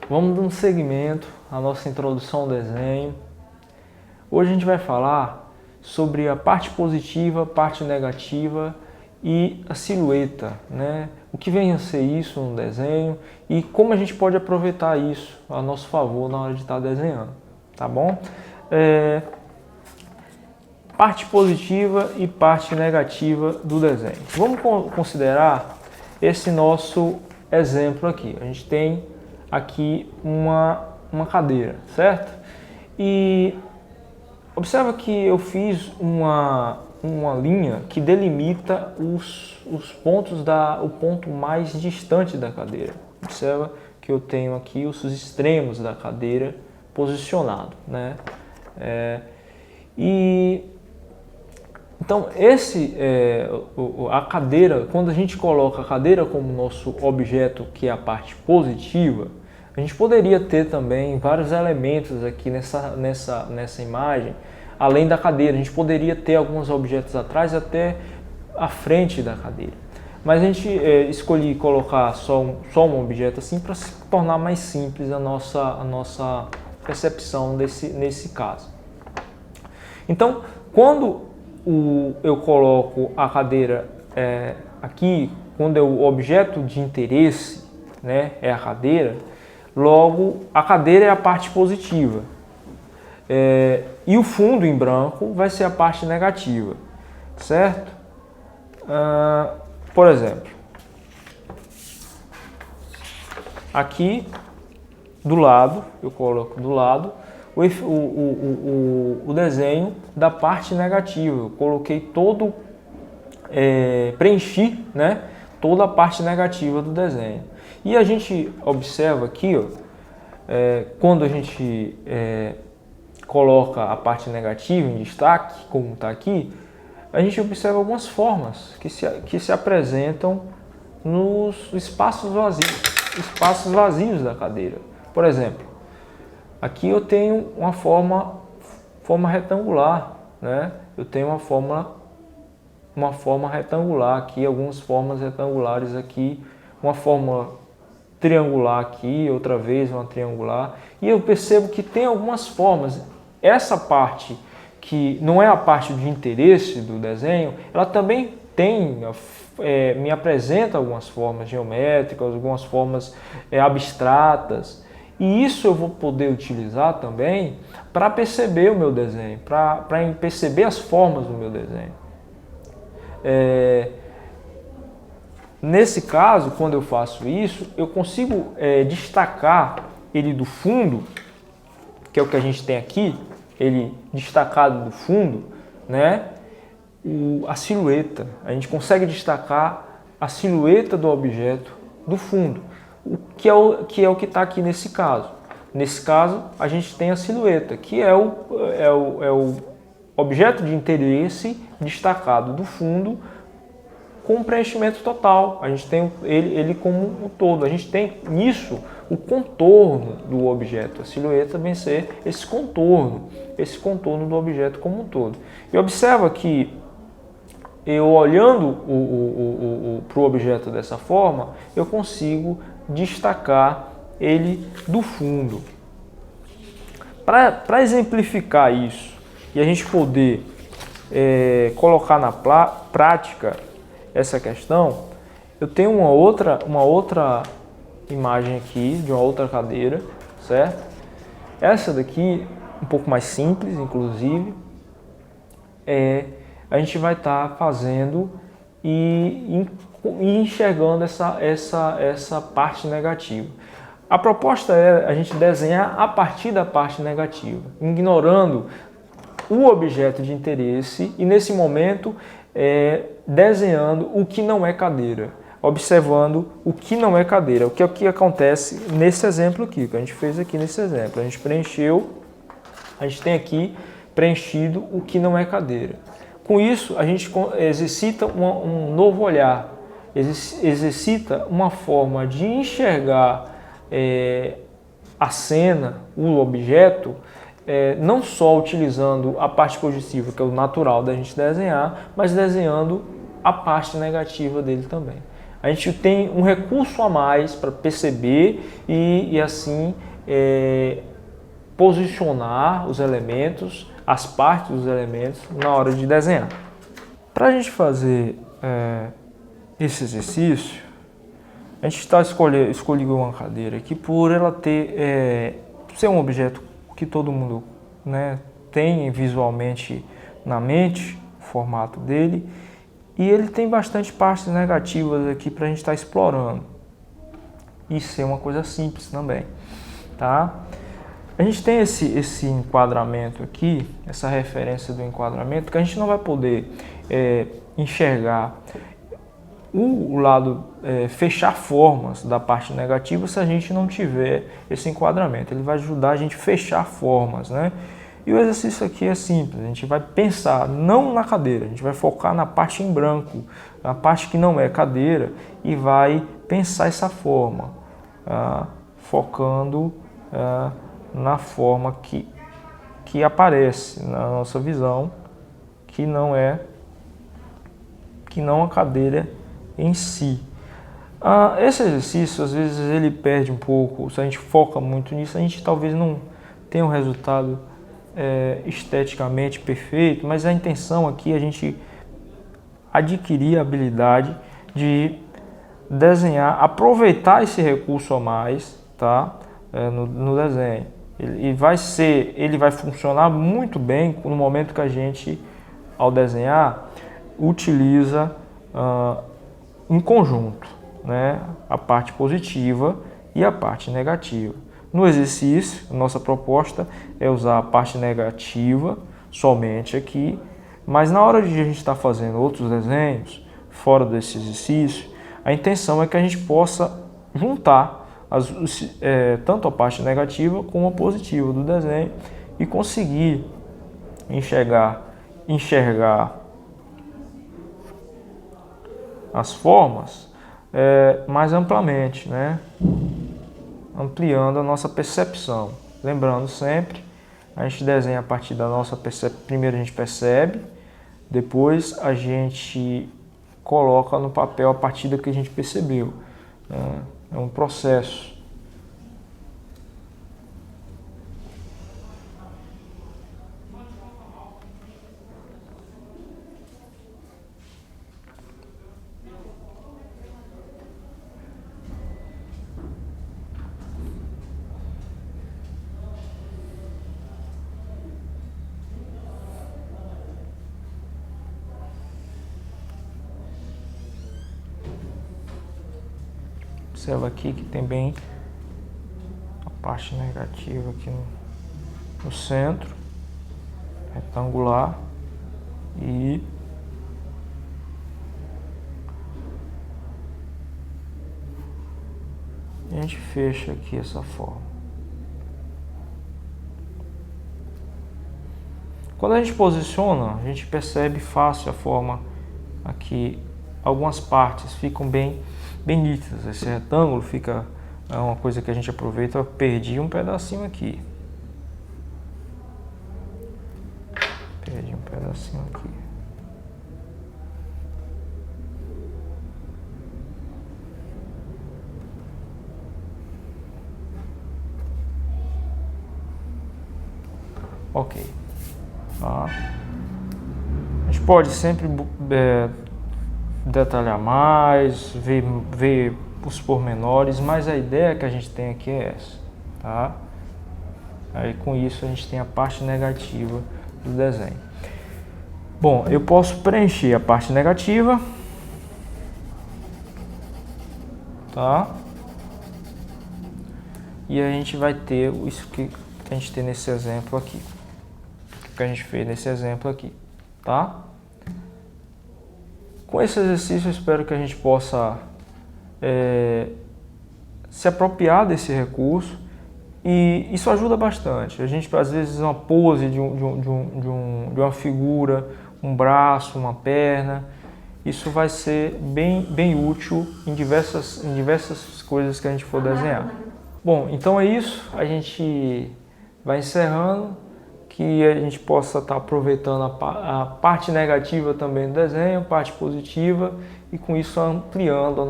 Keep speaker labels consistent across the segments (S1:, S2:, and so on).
S1: Vamos dando seguimento à nossa introdução ao desenho. Hoje a gente vai falar sobre a parte positiva, a parte negativa e a silhueta, né? O que vem a ser isso no desenho e como a gente pode aproveitar isso a nosso favor na hora de estar desenhando, tá bom? Parte positiva e parte negativa do desenho. Vamos considerar esse nosso exemplo aqui. A gente tem aqui uma cadeira, certo? E observa que eu fiz uma linha que delimita os pontos o ponto mais distante da cadeira. Observa que eu tenho aqui os extremos da cadeira posicionado, né? Então a cadeira, quando a gente coloca a cadeira como nosso objeto, que é a parte positiva, a gente poderia ter também vários elementos aqui nessa imagem, além da cadeira. A gente poderia ter alguns objetos atrás e até à frente da cadeira. Mas a gente escolhi colocar só um objeto assim para se tornar mais simples a nossa percepção nesse caso. Então, quando eu coloco a cadeira aqui, quando o objeto de interesse, né, é a cadeira, logo a cadeira é a parte positiva. E o fundo em branco vai ser a parte negativa, certo? Por exemplo, aqui do lado, eu coloco do lado o desenho da parte negativa. Eu coloquei preenchi, né, toda a parte negativa do desenho. E a gente observa aqui, ó, quando a gente coloca a parte negativa em destaque, como está aqui, a gente observa algumas formas que se apresentam nos espaços vazios da cadeira. Por exemplo, aqui eu tenho uma forma retangular, né? Eu tenho uma forma retangular aqui, algumas formas retangulares aqui, uma forma triangular aqui, outra vez uma triangular. E eu percebo que tem algumas formas. Essa parte que não é a parte de interesse do desenho, ela também me apresenta algumas formas geométricas, algumas formas abstratas. E isso eu vou poder utilizar também para perceber o meu desenho, para perceber as formas do meu desenho. Nesse caso, quando eu faço isso, eu consigo destacar ele do fundo, que é o que a gente tem aqui, ele destacado do fundo, né? A silhueta. A gente consegue destacar a silhueta do objeto do fundo, que é o que está aqui nesse caso. Nesse caso, a gente tem a silhueta, que é o objeto de interesse destacado do fundo com preenchimento total. A gente tem ele como um todo. A gente tem nisso o contorno do objeto. A silhueta vem ser esse contorno do objeto como um todo. E observa que eu olhando para o objeto dessa forma, eu consigo destacar ele do fundo. Para exemplificar isso e a gente poder colocar na prática essa questão, eu tenho uma outra imagem aqui de uma outra cadeira, certo? Essa daqui, um pouco mais simples, inclusive, a gente vai estar fazendo e enxergando essa parte negativa. A proposta é a gente desenhar a partir da parte negativa, ignorando o objeto de interesse e, nesse momento, desenhando o que não é cadeira, observando o que não é cadeira. O que acontece nesse exemplo aqui, que a gente fez aqui nesse exemplo. A gente tem aqui preenchido o que não é cadeira. Com isso, a gente exercita um novo olhar, exercita uma forma de enxergar a cena, o objeto, não só utilizando a parte positiva, que é o natural da gente desenhar, mas desenhando a parte negativa dele também. a gente tem um recurso a mais para perceber e assim posicionar os elementos, as partes dos elementos na hora de desenhar. Para a gente fazer esse exercício, a gente está escolhendo uma cadeira aqui por ela ser um objeto que todo mundo, né, tem visualmente na mente, o formato dele, e ele tem bastante partes negativas aqui para a gente estar explorando. E ser uma coisa simples também, tá? A gente tem esse enquadramento aqui, essa referência do enquadramento, que a gente não vai poder enxergar o lado, fechar formas da parte negativa se a gente não tiver esse enquadramento. Ele vai ajudar a gente a fechar formas, né? E o exercício aqui é simples, a gente vai pensar não na cadeira, a gente vai focar na parte em branco, na parte que não é cadeira, e vai pensar essa forma, focando na forma que aparece na nossa visão, que não a cadeira em si. Esse exercício, às vezes, ele perde um pouco, se a gente foca muito nisso, a gente talvez não tenha um resultado esteticamente perfeito, mas a intenção aqui é a gente adquirir a habilidade de desenhar, aproveitar esse recurso a mais, tá? No desenho. Ele vai funcionar muito bem no momento que a gente, ao desenhar, utiliza em conjunto, né, a parte positiva e a parte negativa. No exercício, a nossa proposta é usar a parte negativa somente aqui, mas na hora de a gente estar fazendo outros desenhos, fora desse exercício, a intenção é que a gente possa juntar tanto a parte negativa como a positiva do desenho e conseguir enxergar as formas mais amplamente, né? Ampliando a nossa percepção. Lembrando sempre, a gente desenha a partir da nossa percepção. Primeiro a gente percebe, depois a gente coloca no papel a partir do que a gente percebeu. É um processo. Observa aqui que tem bem a parte negativa aqui no centro, retangular, e a gente fecha aqui essa forma. Quando a gente posiciona, a gente percebe fácil a forma aqui. Algumas partes ficam bem nítidas. Esse retângulo fica uma coisa que a gente aproveita. Eu perdi um pedacinho aqui. Perdi um pedacinho aqui. Ok. Tá. A gente pode sempre detalhar mais, ver os pormenores, mas a ideia que a gente tem aqui é essa, tá? Aí com isso a gente tem a parte negativa do desenho. Bom, eu posso preencher a parte negativa, tá? E a gente vai ter isso que a gente tem nesse exemplo aqui, que a gente fez nesse exemplo aqui, tá? Com esse exercício eu espero que a gente possa se apropriar desse recurso, e isso ajuda bastante. A gente, às vezes, uma pose de uma figura, um braço, uma perna, isso vai ser bem útil em diversas coisas que a gente for desenhar. Bom, então é isso, a gente vai encerrando. que a gente possa estar aproveitando a parte negativa também do desenho, parte positiva, e com isso ampliando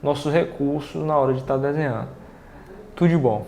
S1: nossos recursos na hora de estar desenhando. Tudo de bom!